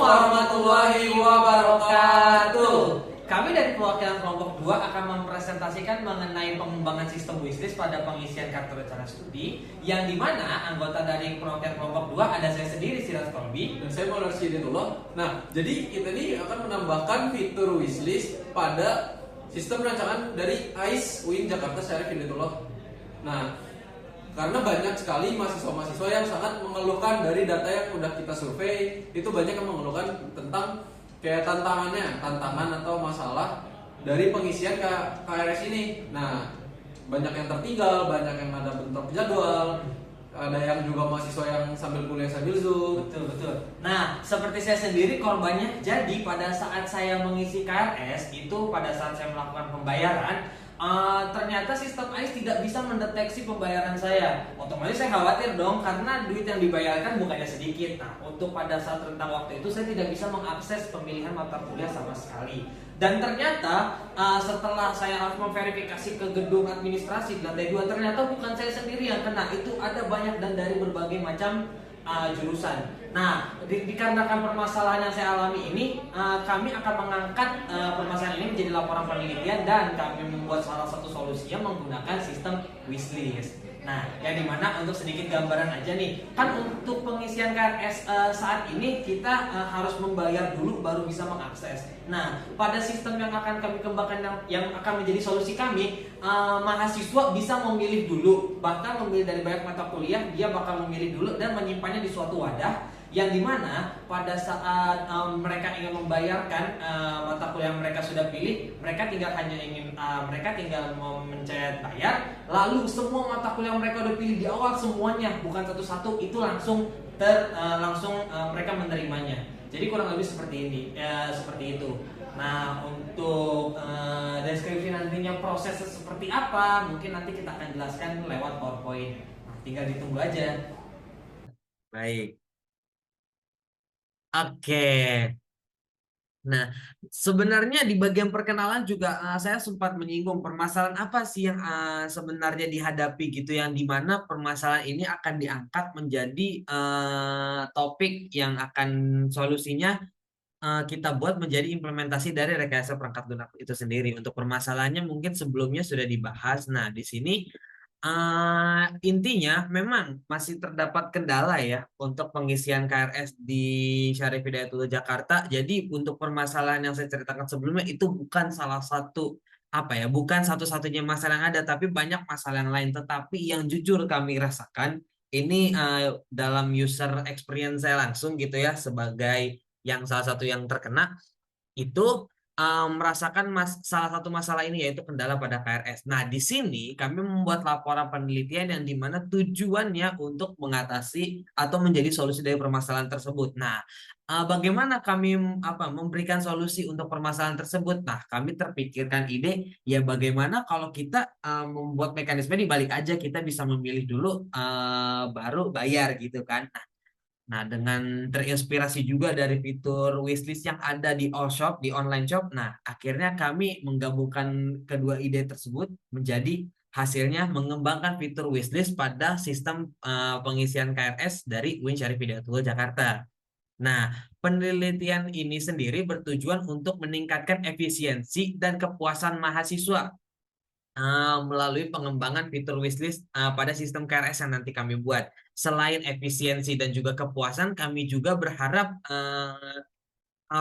warahmatullahi wabarakatuh. Kami dari perwakilan kelompok 2 akan mempresentasikan mengenai pengembangan sistem wishlist pada pengisian kartu rencana studi, yang dimana anggota dari perwakilan kelompok 2 ada saya sendiri, Sirat Kolbi, Dan saya Maulana Hidayatullah. Nah, jadi kita ini akan menambahkan fitur wishlist pada sistem rancangan dari AIS UIN Jakarta Syarif Hidayatullah. Nah, karena banyak sekali mahasiswa-mahasiswa yang sangat mengeluhkan dari data yang udah kita survei, itu banyak yang mengeluhkan tentang kayak tantangan atau masalah dari pengisian KRS ini. Nah, banyak yang tertinggal, banyak yang ada bentrok jadwal, ada yang juga mahasiswa yang sambil kuliah sambil Zoom. betul. Nah, seperti saya sendiri korbannya. Jadi pada saat saya mengisi KRS itu, pada saat saya melakukan pembayaran, ternyata sistem AIS tidak bisa mendeteksi pembayaran saya. Otomatis saya khawatir dong, karena duit yang dibayarkan bukannya sedikit. Nah, untuk pada saat rentang waktu itu saya tidak bisa mengakses pemilihan mata kuliah sama sekali. Dan ternyata setelah saya harus memverifikasi ke gedung administrasi di lantai 2, ternyata bukan saya sendiri yang kena. Itu ada banyak dan dari berbagai macam jurusan. Nah, dikarenakan permasalahan yang saya alami ini, kami akan mengangkat permasalahan ini menjadi laporan penelitian, dan kami membuat salah satu solusinya menggunakan sistem wishlist. Nah, yang dimana untuk sedikit gambaran aja nih, kan untuk pengisian KRS saat ini kita harus membayar dulu baru bisa mengakses. Nah, pada sistem yang akan kami kembangkan, yang akan menjadi solusi kami, mahasiswa bisa memilih dulu, bahkan memilih dari banyak mata kuliah, dia bakal memilih dulu dan menyimpannya di suatu wadah, yang dimana pada saat mereka ingin membayarkan mata kuliah yang mereka sudah pilih, mereka tinggal mencet bayar, lalu semua mata kuliah yang mereka udah pilih di awal semuanya, bukan satu-satu, itu langsung mereka menerimanya. Jadi kurang lebih seperti ini, seperti itu. Nah, untuk deskripsi nantinya prosesnya seperti apa, mungkin nanti kita akan jelaskan lewat PowerPoint. Nah, tinggal ditunggu aja. Baik. Oke. Nah, sebenarnya di bagian perkenalan juga saya sempat menyinggung permasalahan apa sih yang sebenarnya dihadapi gitu, yang dimana permasalahan ini akan diangkat menjadi topik yang akan solusinya kita buat menjadi implementasi dari rekayasa perangkat lunak itu sendiri. Untuk permasalahannya mungkin sebelumnya sudah dibahas. Nah, di sini intinya memang masih terdapat kendala ya untuk pengisian KRS di Syarif Hidayatullah Jakarta. Jadi untuk permasalahan yang saya ceritakan sebelumnya itu bukan salah satu bukan satu-satunya masalah yang ada, tapi banyak masalah yang lain. Tetapi yang jujur kami rasakan ini dalam user experience saya langsung gitu ya, sebagai yang salah satu yang terkena itu, merasakan salah satu masalah ini, yaitu kendala pada KRS. Nah, di sini kami membuat laporan penelitian yang dimana tujuannya untuk mengatasi atau menjadi solusi dari permasalahan tersebut. Nah, bagaimana kami memberikan solusi untuk permasalahan tersebut? Nah, kami terpikirkan ide, ya bagaimana kalau kita membuat mekanisme dibalik aja, kita bisa memilih dulu baru bayar gitu kan. Nah, dengan terinspirasi juga dari fitur wishlist yang ada di all shop, di online shop, nah akhirnya kami menggabungkan kedua ide tersebut menjadi hasilnya mengembangkan fitur wishlist pada sistem pengisian KRS dari UIN Syarif Hidayatullah Jakarta. Nah, penelitian ini sendiri bertujuan untuk meningkatkan efisiensi dan kepuasan mahasiswa melalui pengembangan fitur wishlist pada sistem KRS yang nanti kami buat. Selain efisiensi dan juga kepuasan, kami juga berharap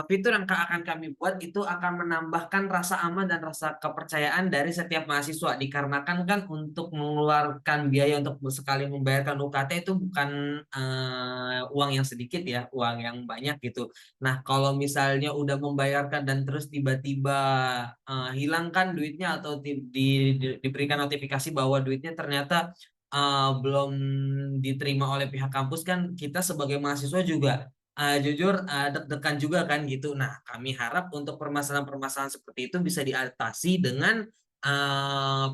fitur yang akan kami buat itu akan menambahkan rasa aman dan rasa kepercayaan dari setiap mahasiswa, dikarenakan kan untuk mengeluarkan biaya untuk sekali membayarkan UKT itu bukan uang yang sedikit ya, uang yang banyak gitu. Nah, kalau misalnya udah membayarkan dan terus tiba-tiba hilangkan duitnya, atau diberikan notifikasi bahwa duitnya ternyata belum diterima oleh pihak kampus, kan kita sebagai mahasiswa juga jujur deg-degan juga kan gitu. Nah, kami harap untuk permasalahan-permasalahan seperti itu bisa diatasi dengan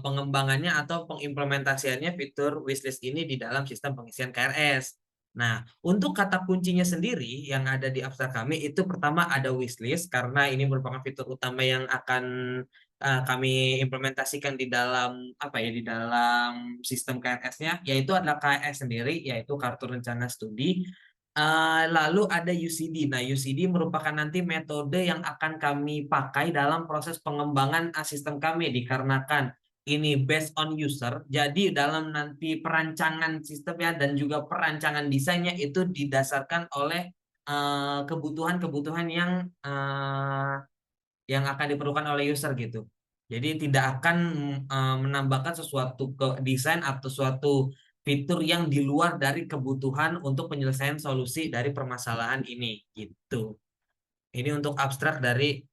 pengembangannya atau pengimplementasiannya fitur wishlist ini di dalam sistem pengisian KRS. Nah, untuk kata kuncinya sendiri yang ada di abstrak kami itu, pertama ada wishlist, karena ini merupakan fitur utama yang akan kami implementasikan di dalam di dalam sistem KRS-nya, yaitu adalah KRS sendiri, yaitu kartu rencana studi. Lalu ada UCD. Nah, UCD merupakan nanti metode yang akan kami pakai dalam proses pengembangan sistem kami dikarenakan ini based on user. Jadi dalam nanti perancangan sistemnya dan juga perancangan desainnya itu didasarkan oleh kebutuhan-kebutuhan yang akan diperlukan oleh user gitu. Jadi tidak akan menambahkan sesuatu ke desain atau suatu fitur yang di luar dari kebutuhan untuk penyelesaian solusi dari permasalahan ini gitu. Ini untuk abstrak dari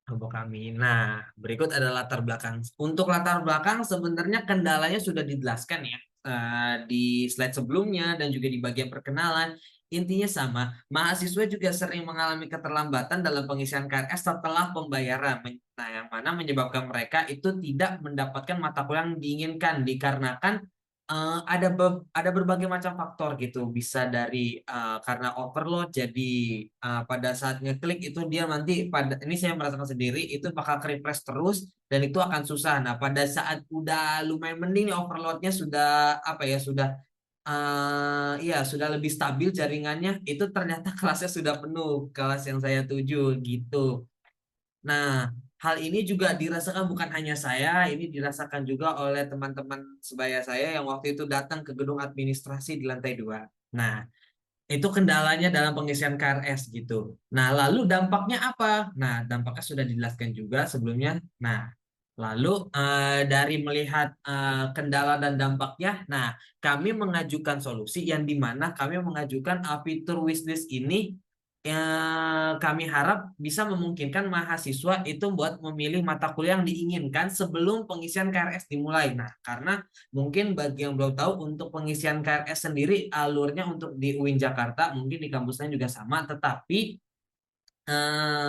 kelompok kami. Nah, berikut ada latar belakang. Untuk latar belakang sebenarnya kendalanya sudah dijelaskan ya di slide sebelumnya dan juga di bagian perkenalan. Intinya sama, mahasiswa juga sering mengalami keterlambatan dalam pengisian KRS setelah pembayaran. Nah, yang mana menyebabkan mereka itu tidak mendapatkan mata kuliah yang diinginkan dikarenakan ada berbagai macam faktor gitu. Bisa dari karena overload, jadi pada saat ngeklik itu dia nanti pada ini saya merasakan sendiri itu bakal refresh terus dan itu akan susah. Nah, pada saat udah lumayan mending nih overloadnya sudah apa ya sudah ya sudah lebih stabil jaringannya itu ternyata kelasnya sudah penuh kelas yang saya tuju gitu. Nah, hal ini juga dirasakan bukan hanya saya, ini dirasakan juga oleh teman-teman sebaya saya yang waktu itu datang ke gedung administrasi di lantai 2. Nah, itu kendalanya dalam pengisian KRS gitu. Nah, lalu dampaknya apa? Nah, dampaknya sudah dijelaskan juga sebelumnya. Nah, lalu dari melihat kendala dan dampaknya, nah kami mengajukan solusi yang dimana kami mengajukan fitur wishlist ini kami harap bisa memungkinkan mahasiswa itu buat memilih mata kuliah yang diinginkan sebelum pengisian KRS dimulai. Nah, karena mungkin bagi yang belum tahu untuk pengisian KRS sendiri alurnya untuk di UIN Jakarta mungkin di kampusnya juga sama, tetapi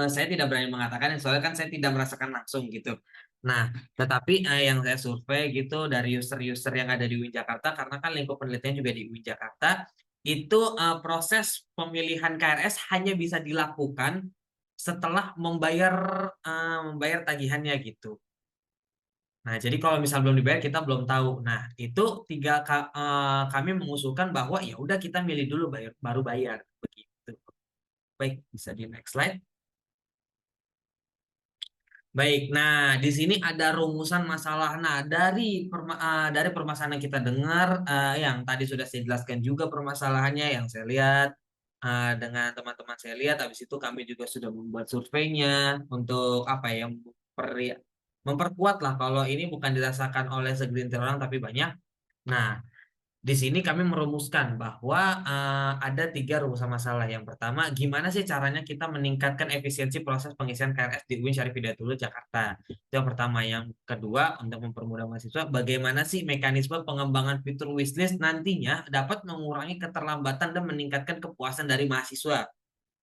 saya tidak berani mengatakan soalnya kan saya tidak merasakan langsung gitu. Nah, tetapi yang saya survei gitu dari user-user yang ada di UIN Jakarta karena kan lingkup penelitian juga di UIN Jakarta itu proses pemilihan KRS hanya bisa dilakukan setelah membayar tagihannya gitu. Nah, jadi kalau misal belum dibayar kita belum tahu. Nah, itu kami mengusulkan bahwa ya udah kita milih dulu baru bayar begitu. Baik, bisa di next slide. Baik, nah di sini ada rumusan masalah. Nah, dari permasalahan yang kita dengar, yang tadi sudah saya jelaskan juga permasalahannya yang saya lihat dengan teman-teman saya lihat. Habis itu kami juga sudah membuat surveinya untuk apa ya, memperkuat lah kalau ini bukan dirasakan oleh segelintir orang tapi banyak. Nah, di sini kami merumuskan bahwa ada 3 rumusan masalah. Yang pertama, gimana sih caranya kita meningkatkan efisiensi proses pengisian KRS di UIN Syarif Hidayatullah Jakarta. Itu yang pertama. Yang kedua, untuk mempermudah mahasiswa, bagaimana sih mekanisme pengembangan fitur wishlist nantinya dapat mengurangi keterlambatan dan meningkatkan kepuasan dari mahasiswa.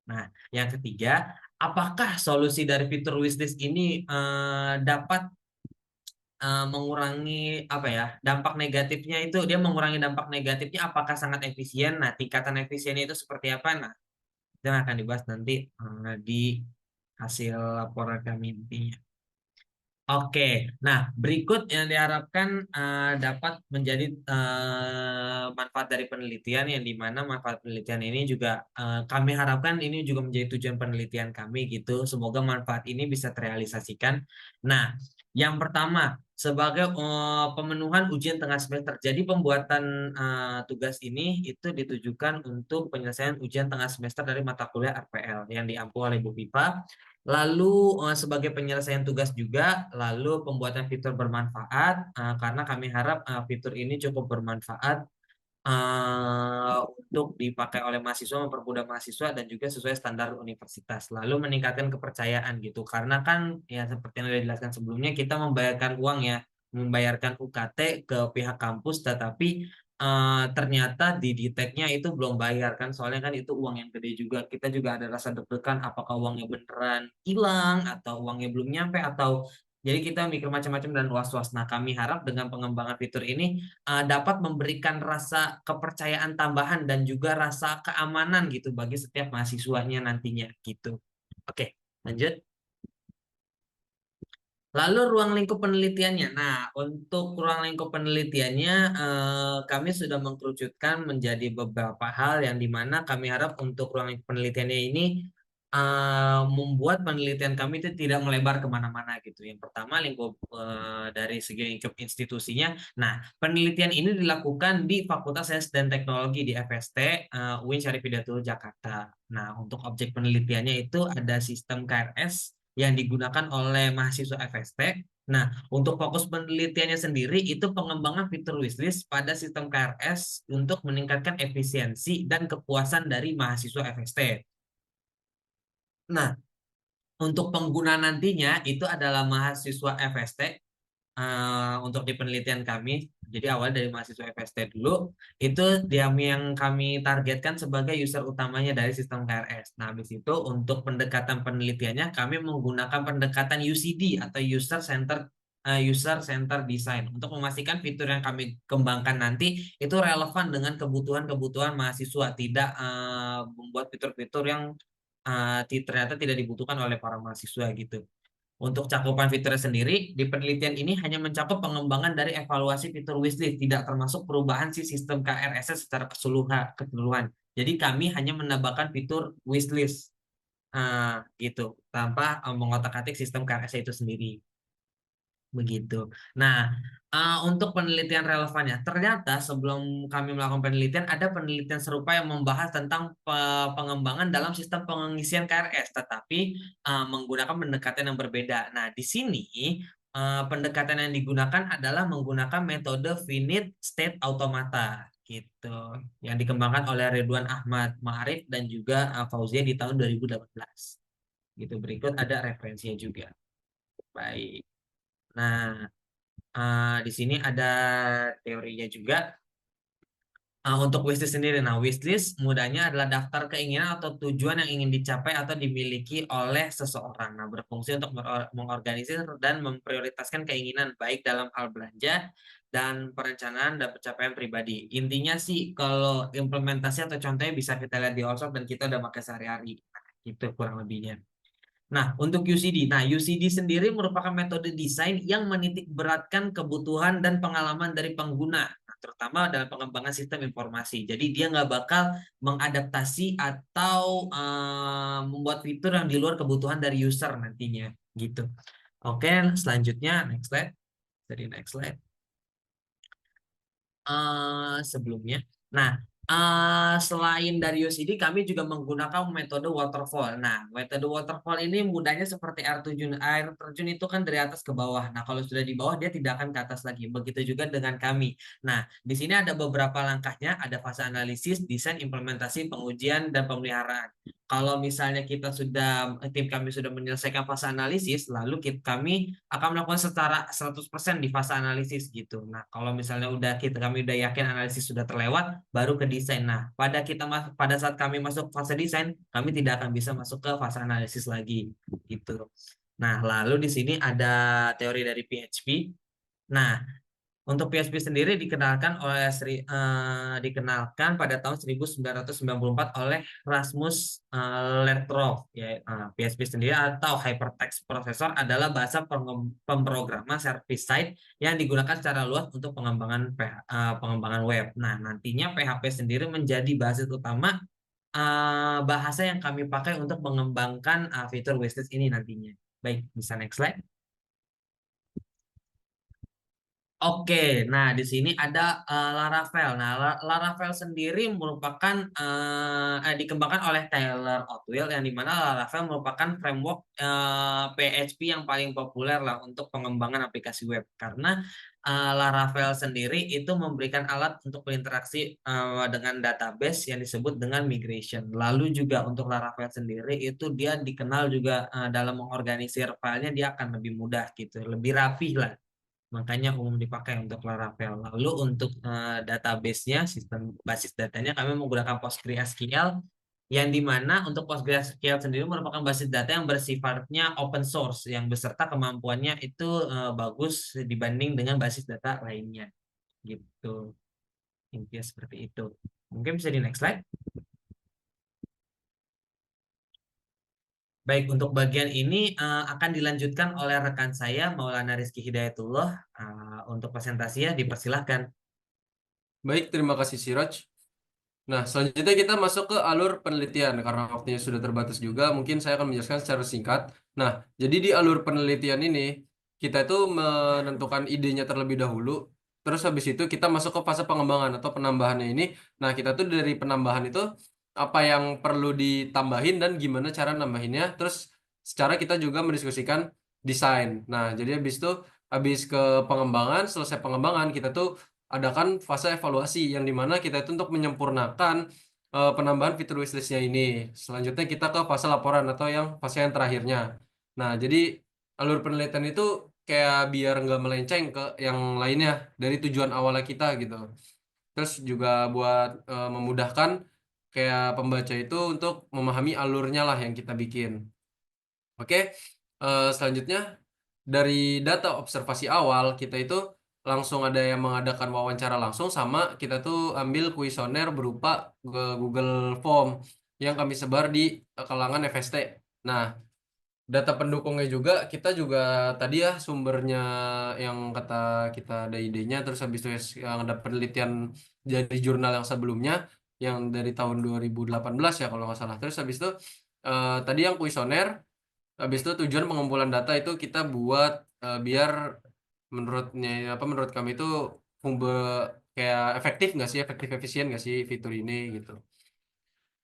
Nah, yang ketiga, apakah solusi dari fitur wishlist ini dapat mengurangi apa ya dampak negatifnya itu dia mengurangi dampak negatifnya apakah sangat efisien. Nah, tingkatan efisiennya itu seperti apa. Nah, itu yang akan dibahas nanti di hasil laporan kami nantinya. Oke, nah berikut yang diharapkan dapat menjadi manfaat dari penelitian yang dimana manfaat penelitian ini juga kami harapkan ini juga menjadi tujuan penelitian kami gitu. Semoga manfaat ini bisa terrealisasikan. Nah, yang pertama sebagai pemenuhan ujian tengah semester. Jadi pembuatan tugas ini itu ditujukan untuk penyelesaian ujian tengah semester dari mata kuliah RPL yang diampu oleh Bu Pipa. Lalu sebagai penyelesaian tugas juga, lalu pembuatan fitur bermanfaat karena kami harap fitur ini cukup bermanfaat untuk dipakai oleh mahasiswa, mempermudah mahasiswa dan juga sesuai standar universitas. Lalu meningkatkan kepercayaan gitu, karena kan ya seperti yang sudah dijelaskan sebelumnya kita membayarkan uang ya, membayarkan UKT ke pihak kampus, tetapi ternyata di deteknya itu belum bayar kan, soalnya kan itu uang yang gede juga. Kita juga ada rasa deg-degan apakah uangnya beneran hilang atau uangnya belum nyampe atau jadi kita mikir macam-macam dan was-was. Nah, kami harap dengan pengembangan fitur ini dapat memberikan rasa kepercayaan tambahan dan juga rasa keamanan gitu bagi setiap mahasiswanya nantinya gitu. Oke, lanjut. Lalu ruang lingkup penelitiannya. Nah, untuk ruang lingkup penelitiannya, kami sudah mengkerucutkan menjadi beberapa hal yang dimana kami harap untuk ruang lingkup penelitiannya ini membuat penelitian kami itu tidak melebar kemana-mana gitu. Yang pertama lingkup dari segi lingkup institusinya. Nah, penelitian ini dilakukan di Fakultas Sains dan Teknologi di FST UIN Syarif Hidayatullah Jakarta. Nah, untuk objek penelitiannya itu ada sistem KRS yang digunakan oleh mahasiswa FST. Nah, untuk fokus penelitiannya sendiri itu pengembangan fitur wishlist pada sistem KRS untuk meningkatkan efisiensi dan kepuasan dari mahasiswa FST. Nah, untuk pengguna nantinya itu adalah mahasiswa FST untuk di penelitian kami. Jadi awal dari mahasiswa FST dulu, itu dia yang kami targetkan sebagai user utamanya dari sistem KRS. Nah, habis itu untuk pendekatan penelitiannya kami menggunakan pendekatan UCD atau User Center Design untuk memastikan fitur yang kami kembangkan nanti itu relevan dengan kebutuhan-kebutuhan mahasiswa, tidak membuat fitur-fitur yang ternyata tidak dibutuhkan oleh para mahasiswa gitu. Untuk cakupan fiturnya sendiri, di penelitian ini hanya mencakup pengembangan dari evaluasi fitur wishlist, tidak termasuk perubahan si sistem KRS secara keseluruhan. Jadi kami hanya menambahkan fitur wishlist gitu, tanpa mengotak-atik sistem KRS itu sendiri. Begitu. Nah, untuk penelitian relevannya, ternyata sebelum kami melakukan penelitian, ada penelitian serupa yang membahas tentang pengembangan dalam sistem pengisian KRS, tetapi menggunakan pendekatan yang berbeda. Nah, di sini pendekatan yang digunakan adalah menggunakan metode finite state automata, gitu, yang dikembangkan oleh Ridwan Ahmad Ma'arif dan juga Fauzia di tahun 2018. Gitu. Berikut ada referensinya juga. Baik. Nah, di sini ada teorinya juga. Untuk wishlist sendiri, nah wishlist mudahnya adalah daftar keinginan atau tujuan yang ingin dicapai atau dimiliki oleh seseorang. Nah, berfungsi untuk mengorganisir dan memprioritaskan keinginan baik dalam hal belanja dan perencanaan dan pencapaian pribadi. Intinya sih kalau implementasi atau contohnya bisa kita lihat di workshop dan kita udah pakai sehari-hari. Nah, itu kurang lebihnya. Nah, untuk UCD. Nah, UCD sendiri merupakan metode desain yang menitik beratkan kebutuhan dan pengalaman dari pengguna, nah, terutama dalam pengembangan sistem informasi. Jadi dia nggak bakal mengadaptasi atau membuat fitur yang di luar kebutuhan dari user nantinya, gitu. Oke, selanjutnya next slide. Jadi next slide. Sebelumnya. Nah, selain dari UCD, kami juga menggunakan metode waterfall. Nah, metode waterfall ini mudahnya seperti air terjun. Air terjun itu kan dari atas ke bawah. Nah, kalau sudah di bawah, dia tidak akan ke atas lagi. Begitu juga dengan kami. Nah, di sini ada beberapa langkahnya. Ada fase analisis, desain, implementasi, pengujian, dan pemeliharaan. Kalau misalnya tim kami sudah menyelesaikan fase analisis, lalu kami akan melakukan secara 100% di fase analisis gitu. Nah, kalau misalnya kami udah yakin analisis sudah terlewat, baru ke desain. Nah, pada saat kami masuk fase desain, kami tidak akan bisa masuk ke fase analisis lagi gitu. Nah, lalu di sini ada teori dari PHP. Nah, untuk PHP sendiri dikenalkan pada tahun 1994 oleh Rasmus Lertroff. Ya, PHP sendiri atau Hypertext Processor adalah bahasa pemrograman server-side yang digunakan secara luas untuk pengembangan web. Nah, nantinya PHP sendiri menjadi basis utama bahasa yang kami pakai untuk mengembangkan fitur wishlist ini nantinya. Baik, bisa next slide. Oke, nah di sini ada Laravel. Nah, Laravel sendiri merupakan dikembangkan oleh Taylor Otwell yang dimana Laravel merupakan framework PHP yang paling populer lah untuk pengembangan aplikasi web karena Laravel sendiri itu memberikan alat untuk berinteraksi dengan database yang disebut dengan migration. Lalu juga untuk Laravel sendiri itu dia dikenal juga dalam mengorganisir filenya dia akan lebih mudah gitu, lebih rapih lah. Makanya umum dipakai untuk Laravel. Lalu untuk database-nya, sistem basis datanya kami menggunakan PostgreSQL yang dimana untuk PostgreSQL sendiri merupakan basis data yang bersifatnya open source yang beserta kemampuannya itu bagus dibanding dengan basis data lainnya gitu. Intinya seperti itu. Mungkin bisa di next slide. Baik, untuk bagian ini akan dilanjutkan oleh rekan saya Maulana Rizky Hidayatullah. Untuk presentasinya dipersilahkan. Baik, terima kasih Siraj. Nah, selanjutnya kita masuk ke alur penelitian. Karena waktunya sudah terbatas juga, mungkin saya akan menjelaskan secara singkat. Nah, jadi di alur penelitian ini, kita itu menentukan idenya terlebih dahulu. Terus habis itu kita masuk ke fase pengembangan atau penambahannya ini. Nah, kita tuh dari penambahan itu, apa yang perlu ditambahin dan gimana cara nambahinnya. Terus secara kita juga mendiskusikan desain. Nah, jadi habis ke pengembangan, selesai pengembangan, kita tuh adakan fase evaluasi yang dimana kita itu untuk menyempurnakan penambahan fitur wishlistnya ini. Selanjutnya kita ke fase laporan atau yang fase yang terakhirnya. Nah, jadi alur penelitian itu kayak biar nggak melenceng ke yang lainnya dari tujuan awalnya kita gitu. Terus juga buat memudahkan kayak pembaca itu untuk memahami alurnya lah yang kita bikin. Oke, selanjutnya dari data observasi awal kita itu langsung ada yang mengadakan wawancara langsung sama kita tuh ambil kuesioner berupa Google Form yang kami sebar di kalangan FST. Nah, data pendukungnya juga kita juga tadi ya sumbernya yang kata kita ada idenya terus habis itu yang ada penelitian dari jurnal yang sebelumnya yang dari tahun 2018 ya kalau nggak salah. Terus habis itu tadi yang kuesioner. Habis itu tujuan pengumpulan data itu kita buat biar menurut kami itu kayak efektif nggak sih, efektif efisien nggak sih fitur ini gitu.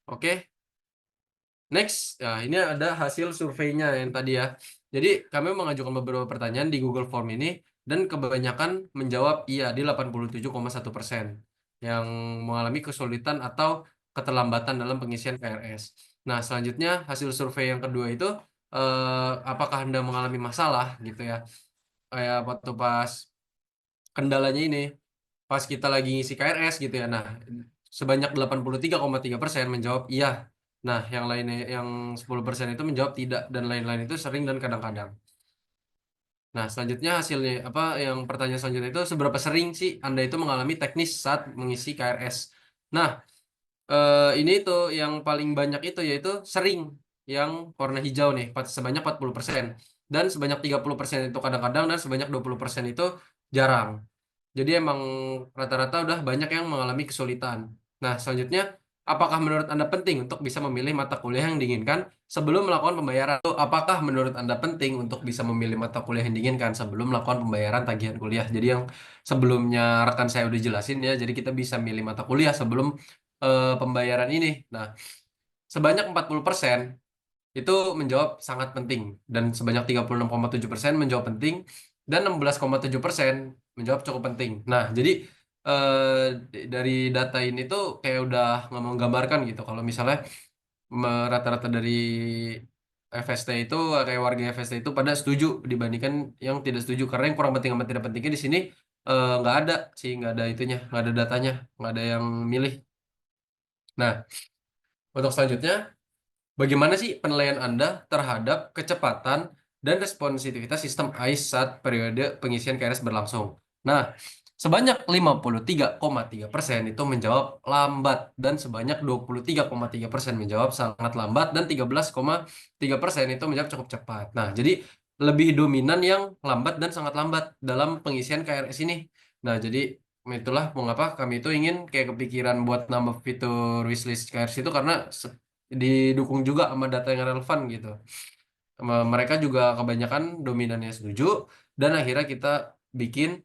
Oke, next. Nah, ini ada hasil surveinya yang tadi ya. Jadi kami mengajukan beberapa pertanyaan di Google Form ini dan kebanyakan menjawab iya di 87,1% yang mengalami kesulitan atau keterlambatan dalam pengisian KRS. Nah, selanjutnya hasil survei yang kedua itu apakah Anda mengalami masalah gitu ya. Kayak waktu pas kendalanya ini pas kita lagi ngisi KRS gitu ya. Nah, sebanyak 83,3% menjawab iya. Nah, yang lainnya yang 10% itu menjawab tidak dan lain-lain itu sering dan kadang-kadang. Nah, selanjutnya hasilnya apa yang pertanyaan selanjutnya itu seberapa sering sih Anda itu mengalami teknis saat mengisi KRS? Nah, ini tuh yang paling banyak itu yaitu sering yang warna hijau nih sebanyak 40% dan sebanyak 30% itu kadang-kadang dan sebanyak 20% itu jarang. Jadi emang rata-rata udah banyak yang mengalami kesulitan. Nah, selanjutnya, apakah menurut Anda penting untuk bisa memilih mata kuliah yang diinginkan sebelum melakukan pembayaran? Apakah menurut Anda penting untuk bisa memilih mata kuliah yang diinginkan sebelum melakukan pembayaran tagihan kuliah? Jadi yang sebelumnya rekan saya udah jelasin ya, jadi kita bisa milih mata kuliah sebelum pembayaran ini. Nah, sebanyak 40% itu menjawab sangat penting dan sebanyak 36,7% menjawab penting dan 16,7% menjawab cukup penting. Nah, jadi dari data ini tuh kayak udah nggak menggambarkan gitu kalau misalnya rata-rata dari FST itu kayak warga FST itu pada setuju dibandingkan yang tidak setuju karena yang kurang penting sama tidak pentingnya di sini nggak ada sih, nggak ada itunya, nggak ada datanya, nggak ada yang milih. Nah, untuk selanjutnya, bagaimana sih penilaian Anda terhadap kecepatan dan responsivitas sistem AIS saat periode pengisian KRS berlangsung? Nah, sebanyak 53,3% itu menjawab lambat dan sebanyak 23,3% menjawab sangat lambat dan 13,3% itu menjawab cukup cepat. Nah, jadi lebih dominan yang lambat dan sangat lambat dalam pengisian KRS ini. Nah, jadi itulah mengapa kami itu ingin kayak kepikiran buat nambah fitur wishlist KRS itu karena didukung juga sama data yang relevan gitu. Mereka juga kebanyakan dominannya setuju dan akhirnya kita bikin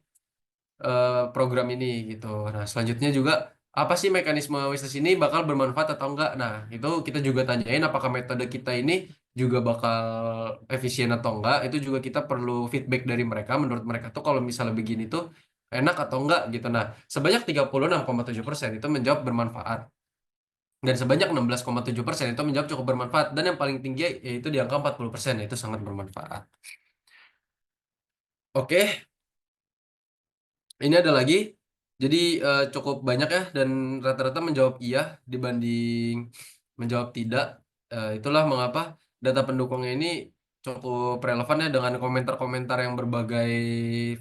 program ini gitu. Nah, selanjutnya juga apa sih mekanisme wishlist ini bakal bermanfaat atau enggak? Nah, itu kita juga tanyain apakah metode kita ini juga bakal efisien atau enggak. Itu juga kita perlu feedback dari mereka. Menurut mereka tuh kalau misalnya begini tuh enak atau enggak gitu. Nah, sebanyak 36,7% itu menjawab bermanfaat. Dan sebanyak 16,7% itu menjawab cukup bermanfaat. Dan yang paling tinggi yaitu di angka 40%, yaitu sangat bermanfaat. Oke, ini ada lagi. Jadi cukup banyak ya dan rata-rata menjawab iya dibanding menjawab tidak. Itulah mengapa data pendukungnya ini cukup relevan ya dengan komentar-komentar yang berbagai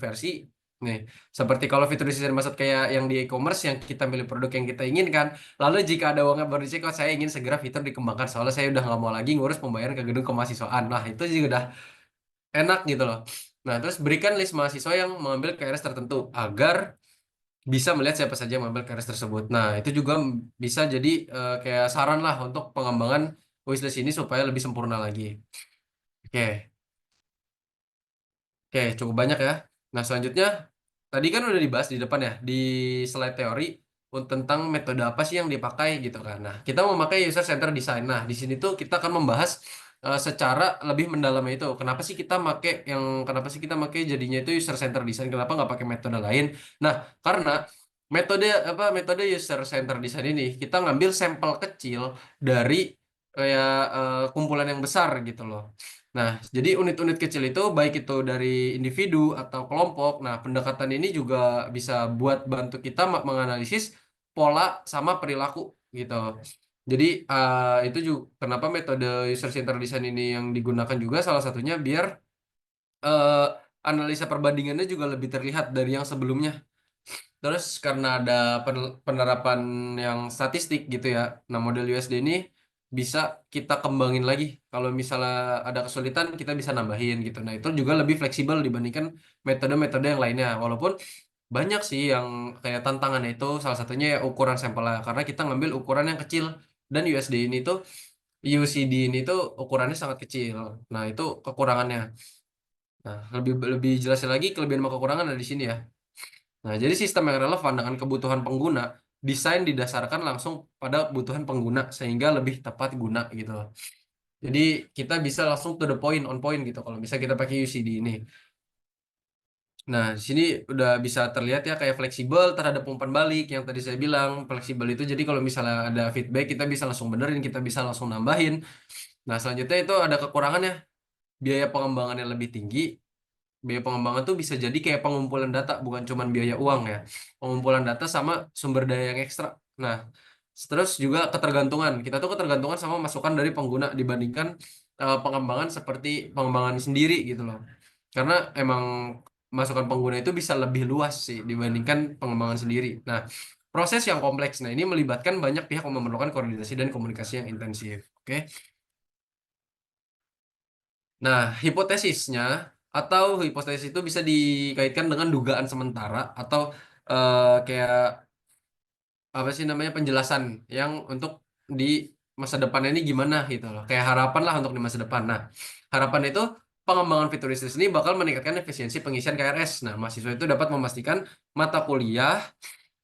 versi. Nih, seperti kalau fitur decision maksud kayak yang di e-commerce yang kita milih produk yang kita inginkan. Lalu jika ada uangnya baru di checkout, saya ingin segera fitur dikembangkan soalnya saya udah nggak mau lagi ngurus pembayaran ke gedung kemahasiswaan. Nah, itu juga udah enak gitu loh. Nah, terus berikan list mahasiswa yang mengambil KRS tertentu agar bisa melihat siapa saja yang mengambil KRS tersebut. Nah, itu juga bisa jadi kayak saran lah untuk pengembangan wishlist ini supaya lebih sempurna lagi. Oke. Oke, cukup banyak ya. Nah, selanjutnya tadi kan udah dibahas di depan ya, di slide teori tentang metode apa sih yang dipakai gitu kan. Nah, kita memakai user center design. Nah, di sini tuh kita akan membahas secara lebih mendalamnya itu. Kenapa sih kita pakai jadinya itu user center design? Kenapa nggak pakai metode lain? Nah, karena metode user center design ini kita ngambil sampel kecil dari kayak kumpulan yang besar gitu loh. Nah, jadi unit-unit kecil itu baik itu dari individu atau kelompok. Nah, pendekatan ini juga bisa buat bantu kita menganalisis pola sama perilaku gitu. Jadi itu juga kenapa metode user centered design ini yang digunakan juga salah satunya biar eh, analisa perbandingannya juga lebih terlihat dari yang sebelumnya. Terus karena ada penerapan yang statistik gitu ya. Nah, model USD ini bisa kita kembangin lagi. Kalau misalnya ada kesulitan, kita bisa nambahin gitu. Nah, itu juga lebih fleksibel dibandingkan metode-metode yang lainnya. Walaupun banyak sih yang kayak tantangannya itu salah satunya ya ukuran sampelnya. Karena kita ngambil ukuran yang kecil. Dan UCD ini tuh ukurannya sangat kecil. Nah, itu kekurangannya. Nah, lebih lebih jelasnya lagi kelebihan sama kekurangan ada di sini ya. Nah, jadi sistem yang relevan dengan kebutuhan pengguna, desain didasarkan langsung pada kebutuhan pengguna sehingga lebih tepat guna gitu loh. Jadi kita bisa langsung to the point, on point gitu kalau bisa kita pakai UCD ini. Nah, di sini udah bisa terlihat ya kayak fleksibel terhadap umpan balik yang tadi saya bilang. Fleksibel itu jadi kalau misalnya ada feedback kita bisa langsung benerin, kita bisa langsung nambahin. Nah, selanjutnya itu ada kekurangannya. Biaya pengembangannya lebih tinggi. Biaya pengembangan tuh bisa jadi kayak pengumpulan data, bukan cuma biaya uang ya. Pengumpulan data sama sumber daya yang ekstra. Nah, terus juga ketergantungan. Kita tuh ketergantungan sama masukan dari pengguna dibandingkan pengembangan seperti pengembangan sendiri gitu loh. Karena emang masukan pengguna itu bisa lebih luas sih dibandingkan pengembangan sendiri. Nah, proses yang kompleks. Nah, ini melibatkan banyak pihak yang memerlukan koordinasi dan komunikasi yang intensif. Oke. Nah, hipotesis itu bisa dikaitkan dengan dugaan sementara atau kayak apa sih namanya penjelasan yang untuk di masa depan ini gimana gitu loh. Kayak harapan lah untuk di masa depan. Nah, harapan itu pengembangan futuristis ini bakal meningkatkan efisiensi pengisian KRS. Nah, mahasiswa itu dapat memastikan mata kuliah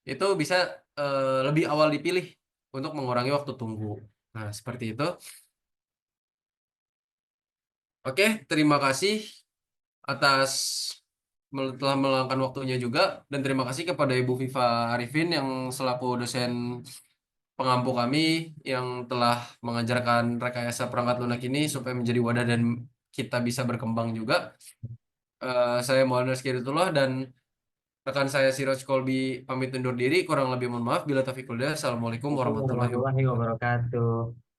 itu bisa lebih awal dipilih untuk mengurangi waktu tunggu. Nah, seperti itu. Oke, terima kasih atas telah meluangkan waktunya juga dan terima kasih kepada Ibu Viva Arifin yang selaku dosen pengampu kami yang telah mengajarkan rekayasa perangkat lunak ini supaya menjadi wadah dan kita bisa berkembang juga. Saya Muhammad Rizkyritullah dan rekan saya Siroj Kolbi pamit undur diri. Kurang lebih mohon maaf. Bila taufiq wal hidayah. Assalamualaikum warahmatullahi Warahmatullahi wabarakatuh. wabarakatuh.